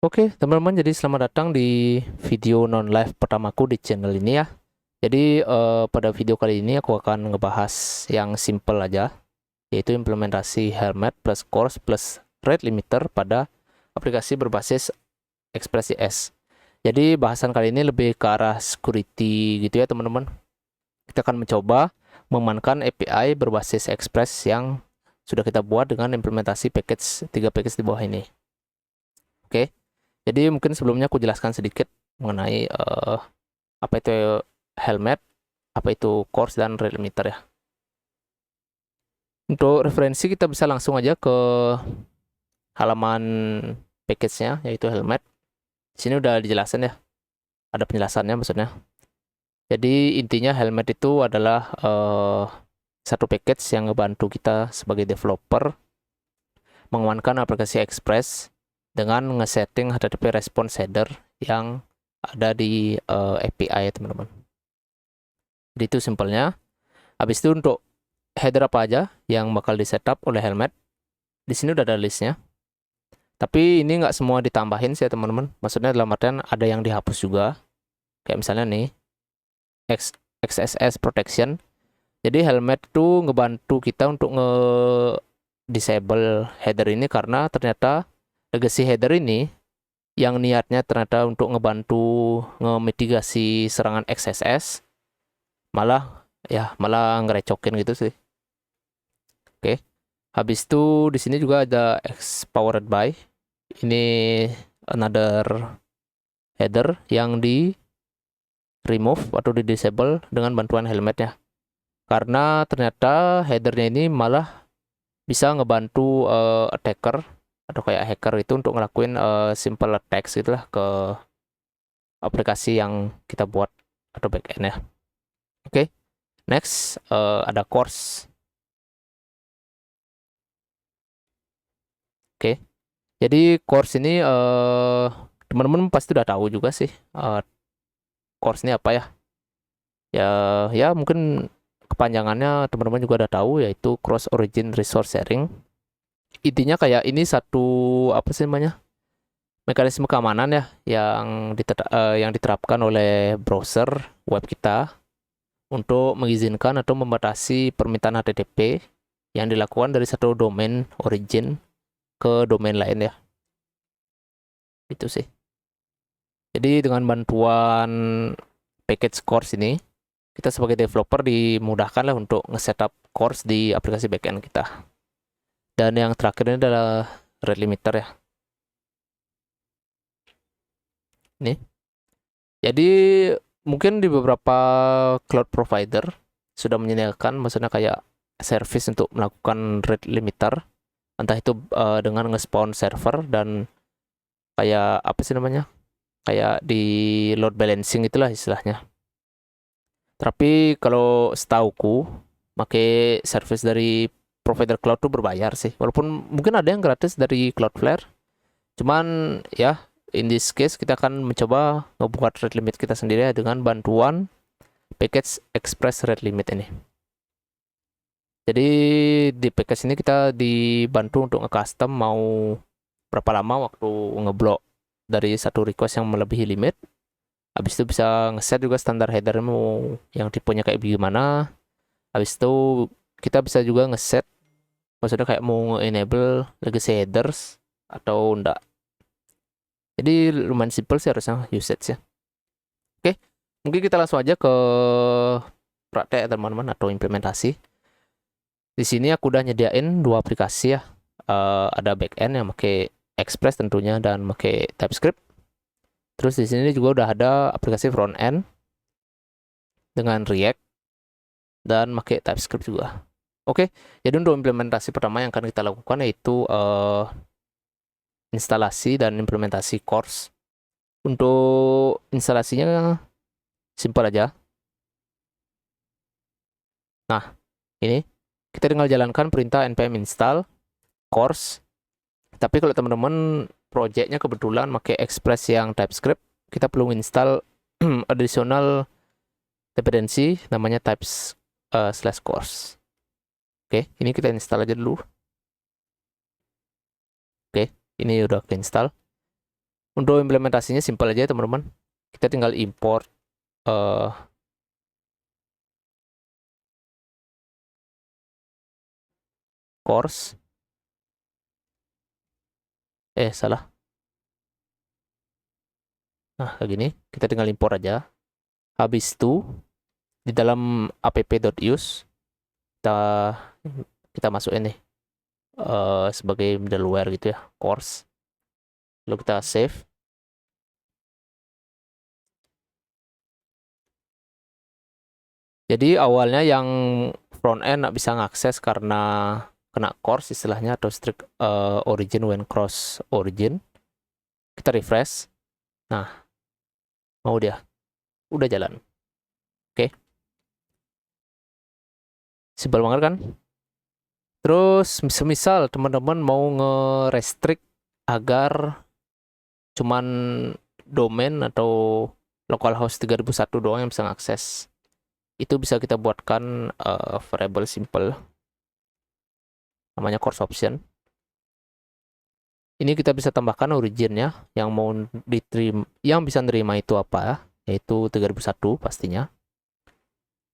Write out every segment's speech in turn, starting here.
Oke, teman-teman, jadi selamat datang di video non-live pertamaku di channel ini ya. Jadi pada video kali ini aku akan ngebahas yang simple aja, yaitu implementasi Helmet plus Course plus Rate Limiter pada aplikasi berbasis Express.js. Jadi bahasan kali ini lebih ke arah security gitu ya teman-teman. Kita akan mencoba memanfaatkan API berbasis Express yang sudah kita buat dengan implementasi package 3 package di bawah ini. Oke. Jadi mungkin sebelumnya aku jelaskan sedikit mengenai apa itu helmet, apa itu course dan rate limiter ya. Untuk referensi kita bisa langsung aja ke halaman package-nya yaitu helmet. Di sini udah dijelasin ya, ada penjelasannya maksudnya. Jadi intinya helmet itu adalah satu package yang ngebantu kita sebagai developer mengamankan aplikasi Express dengan nge-setting HTTP response header yang ada di API ya teman-teman. Jadi itu simpelnya. Habis itu untuk header apa aja yang bakal di setup oleh Helmet, di sini udah ada listnya. Tapi ini nggak semua ditambahin sih ya teman-teman. Maksudnya dalam artian ada yang dihapus juga. Kayak misalnya nih, XSS protection. Jadi Helmet tuh ngebantu kita untuk disable header ini karena ternyata legacy header ini yang niatnya ternyata untuk ngebantu ngemitigasi serangan XSS malah ngerecokin gitu sih. Oke. Habis itu di sini juga ada X powered by. Ini another header yang di remove atau di disable dengan bantuan helmetnya. Karena ternyata headernya ini malah bisa ngebantu attacker atau kayak hacker itu untuk ngelakuin simple attacks gitulah ke aplikasi yang kita buat atau backend ya. Oke. Next ada course. Oke. Jadi course ini teman-teman pasti udah tahu juga sih course ini apa ya. Ya mungkin kepanjangannya teman-teman juga udah tahu yaitu Cross Origin Resource Sharing. Intinya kayak ini satu apa sih namanya? Mekanisme keamanan ya yang diterapkan oleh browser web kita untuk mengizinkan atau membatasi permintaan HTTP yang dilakukan dari satu domain origin ke domain lain ya. Itu sih. Jadi dengan bantuan package course ini, kita sebagai developer dimudahkan lah untuk nge-setup course di aplikasi backend kita. Dan yang terakhir ini adalah rate limiter ya. Nih. Jadi mungkin di beberapa cloud provider sudah menyediakan maksudnya kayak service untuk melakukan rate limiter. Entah itu dengan nge-spawn server dan kayak apa sih namanya? Kayak di load balancing itulah istilahnya. Tapi kalau setauku, pakai service dari provider cloud tuh berbayar sih. Walaupun mungkin ada yang gratis dari Cloudflare. Cuman ya, in this case kita akan mencoba ngebuat rate limit kita sendiri ya, dengan bantuan package Express Rate Limit ini. Jadi di package ini kita dibantu untuk nge-custom mau berapa lama waktu ngeblok dari satu request yang melebihi limit. Habis itu bisa ngeset juga standar headermu yang tipenya kayak gimana. Habis itu kita bisa juga ngeset, maksudnya kayak mau enable legacy headers atau enggak. Jadi lumayan simple sih harusnya usage ya. Oke, mungkin kita langsung aja ke praktek teman-teman atau implementasi. Di sini aku udah nyediain dua aplikasi ya. Ada backend yang pakai Express tentunya dan pakai TypeScript. Terus di sini juga udah ada aplikasi front end dengan React dan pakai TypeScript juga. Oke, jadi untuk implementasi pertama yang akan kita lakukan yaitu instalasi dan implementasi course. Untuk instalasinya simpel aja. Nah, ini kita tinggal jalankan perintah npm install course. Tapi kalau teman-teman projectnya kebetulan pakai Express yang TypeScript, kita perlu install additional dependency namanya types/course. Oke, ini kita install aja dulu. Oke, ini udah ke install. Untuk implementasinya simpel aja teman-teman. Kita tinggal import course. Salah. Nah, kayak gini. Kita tinggal import aja. Habis itu di dalam app.use kita kita masukin nih sebagai middleware gitu ya, course. Lalu kita save. Jadi awalnya yang front end nggak bisa ngakses karena kena course istilahnya, atau strict origin when cross origin. Kita refresh. Nah, mau dia. Udah jalan. Oke. Simpel banget kan? Terus semisal teman-teman mau nge-restrict agar cuman domain atau localhost 3001 doang yang bisa ngakses. Itu bisa kita buatkan variable simple namanya course option. Ini kita bisa tambahkan originnya yang mau diterima, yang bisa nerima itu apa, yaitu 3001 pastinya.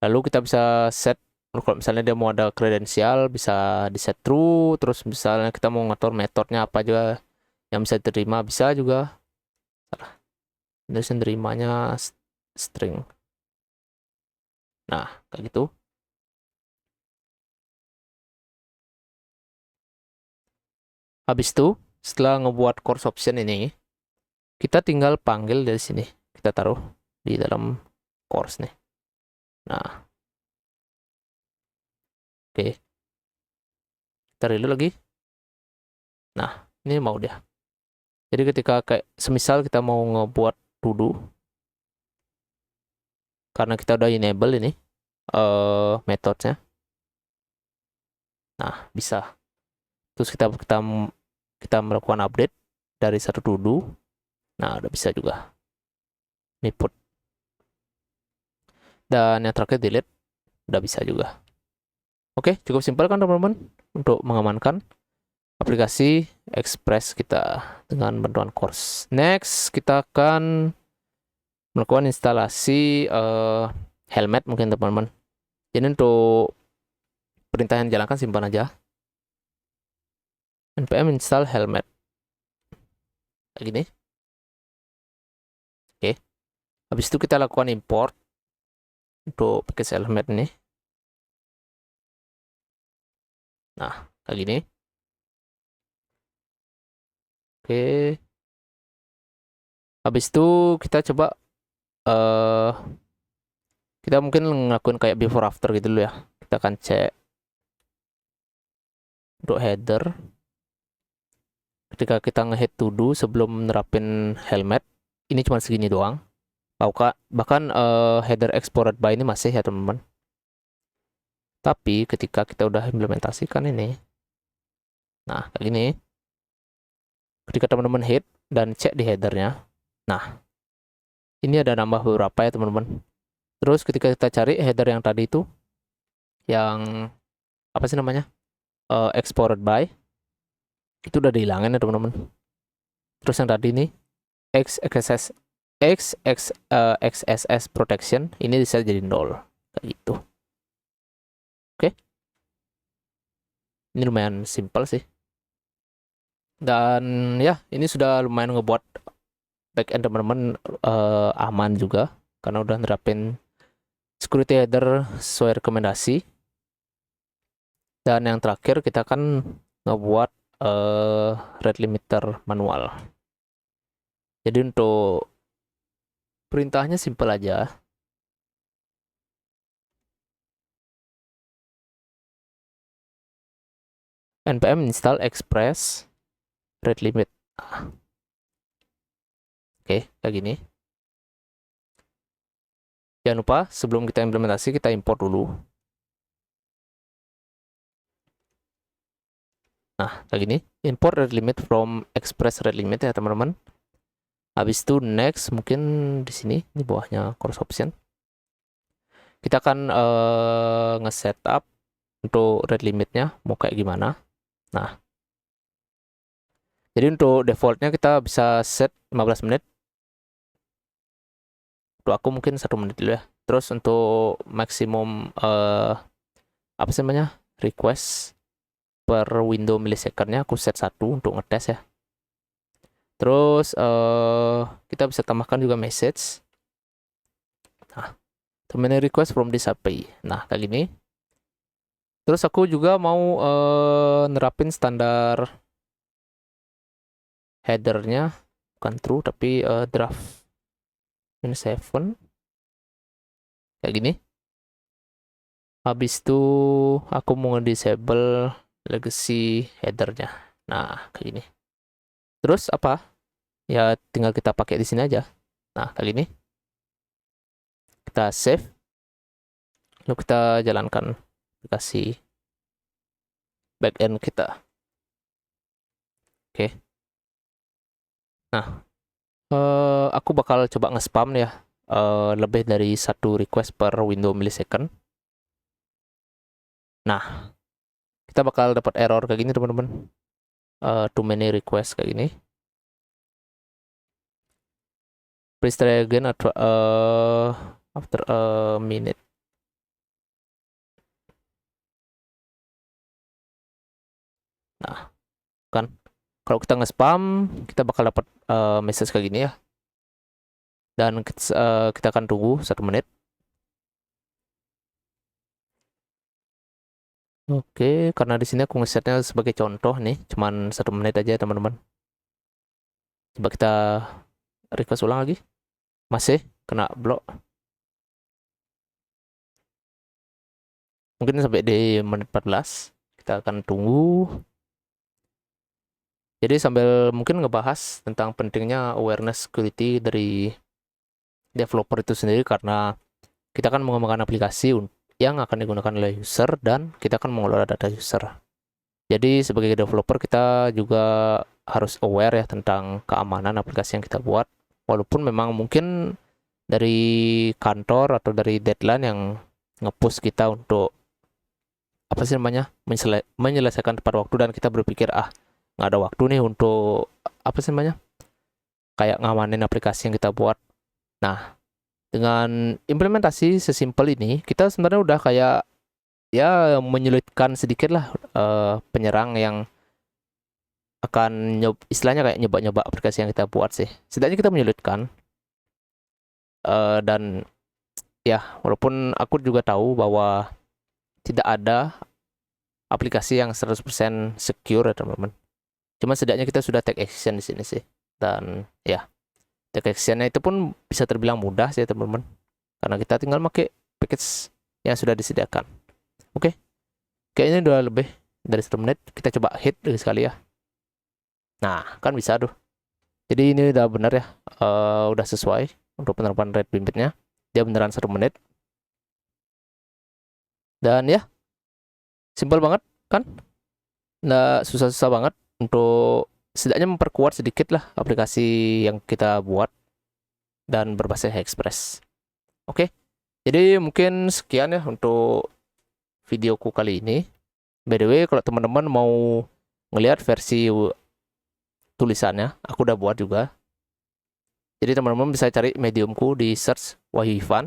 Lalu kita bisa set, kalau misalnya dia mau ada kredensial bisa di set true, terus misalnya kita mau ngatur metodenya apa juga yang bisa diterima bisa juga. Salah. Ini nerimanya string. Nah, kayak gitu. Habis itu, setelah ngebuat course option ini, kita tinggal panggil dari sini. Kita taruh di dalam course nih. Nah, oke. Kita reload lagi. Nah, ini mau dia. Jadi ketika kayak semisal kita mau ngebuat to-do, karena kita udah enable ini metodenya. Nah, bisa. Terus kita melakukan update dari satu to-do. Nah, udah bisa juga. Ini put. Dan yang terakhir delete. Udah bisa juga. Oke, cukup simpel kan teman-teman untuk mengamankan aplikasi Express kita dengan bantuan course. Next, kita akan melakukan instalasi helmet mungkin teman-teman. Jadi untuk perintah yang dijalankan simpan aja. npm install helmet. Kayak gini. Oke. Habis itu kita lakukan import untuk package helmet ini. Nah, kayak gini. Oke. Habis itu kita coba kita mungkin ngelakuin kayak before after gitu dulu ya. Kita akan cek untuk header. Ketika kita nge-hit to do sebelum nerapin helmet, ini cuma segini doang. Bahkan header exported by ini masih ya teman-teman. Tapi ketika kita udah implementasikan ini, nah kayak gini. Ketika teman-teman hit dan cek di headernya, nah ini ada nambah beberapa ya teman-teman. Terus ketika kita cari header yang tadi itu, yang apa sih namanya, exported by, itu udah dihilangin ya teman-teman. Terus yang tadi ini XSS protection ini bisa jadi nol kayak gitu. Oke. Ini lumayan simpel sih. Dan ya, ini sudah lumayan ngebuat backend teman-teman aman juga karena udah nerapin security header sesuai rekomendasi. Dan yang terakhir kita akan ngebuat rate limiter manual. Jadi untuk perintahnya simple aja. npm install express rate limit. Oke, kayak gini. Jangan lupa sebelum kita implementasi kita import dulu. Nah, kayak gini. Import rate limit from express rate limit ya teman-teman. Habis itu next mungkin di sini di bawahnya course option. Kita akan nge-setup untuk rate limitnya mau kayak gimana. Nah, Jadi untuk defaultnya kita bisa set 15 menit. Untuk aku mungkin 1 menit dulu ya. Terus untuk maksimum apa sih namanya, request per window millisecondnya aku set 1 untuk ngetes ya. Terus kita bisa tambahkan juga message. Nah, terminal request from this API. Nah, kayak gini. Terus aku juga mau nerapin standar headernya, bukan true tapi draft -7 kayak gini. Habis itu aku mau disable legacy headernya. Nah, kayak gini. Terus apa? Ya tinggal kita pakai di sini aja. Nah, kayak gini. Kita save. Lalu kita jalankan aplikasi backend kita. Oke. Nah, aku bakal coba nge-spam ya. Lebih dari 1 request per window millisecond. Nah, kita bakal dapat error kayak gini teman-teman. Too many request kayak gini. Please try again after a minute. Nah, kan kalau kita nge-spam, kita bakal dapat message kayak gini ya. Dan kita akan tunggu 1 menit. Oke, karena di sini aku ngesetnya sebagai contoh nih, cuman 1 menit aja teman-teman. Coba kita request ulang lagi. Masih kena blok. Mungkin sampai di menit 14. Kita akan tunggu. Jadi sambil mungkin ngebahas tentang pentingnya awareness security dari developer itu sendiri, karena kita akan mengembangkan aplikasi yang akan digunakan oleh user dan kita akan mengelola data user. Jadi sebagai developer kita juga harus aware ya tentang keamanan aplikasi yang kita buat. Walaupun memang mungkin dari kantor atau dari deadline yang nge-push kita untuk apa sih namanya, menyelesaikan tepat waktu, dan kita berpikir nggak ada waktu nih untuk apa sih namanya, kayak ngamanin aplikasi yang kita buat. Nah, dengan implementasi sesimpel ini, kita sebenarnya udah kayak ya menyulitkan sedikit lah penyerang yang akan istilahnya kayak nyoba-nyoba aplikasi yang kita buat sih. Setidaknya kita menyulitkan. Dan ya, walaupun aku juga tahu bahwa tidak ada aplikasi yang 100% secure ya teman-teman. Cuma setidaknya kita sudah take action di sini sih. Dan ya, take actionnya itu pun bisa terbilang mudah sih teman-teman. Karena kita tinggal pakai package yang sudah disediakan. Oke. Kayaknya udah lebih dari 1 menit. Kita coba hit lagi sekali ya. Nah, kan bisa tuh. Jadi ini udah benar ya. Udah sesuai untuk penerapan rate limitnya. Dia beneran 1 menit. Dan ya, simpel banget kan? Nggak susah-susah banget untuk setidaknya memperkuat sedikit lah aplikasi yang kita buat dan berbasis Express. Oke, jadi mungkin sekian ya untuk videoku kali ini. By the way, kalau teman-teman mau ngelihat versi tulisannya, aku udah buat juga. Jadi teman-teman bisa cari mediumku di search Wahyu Ivan.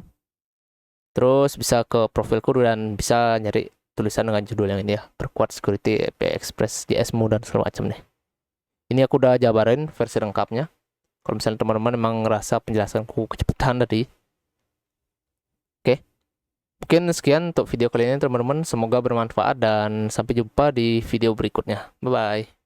Terus bisa ke profilku dan bisa nyari tulisan dengan judul yang ini ya, perkuat security API Express JS-mu dan segala macam nih. Ini aku udah jabarin versi lengkapnya. Kalau misalnya teman-teman emang ngerasa penjelasanku kecepatan tadi. Oke. Mungkin sekian untuk video kali ini teman-teman. Semoga bermanfaat dan sampai jumpa di video berikutnya. Bye-bye.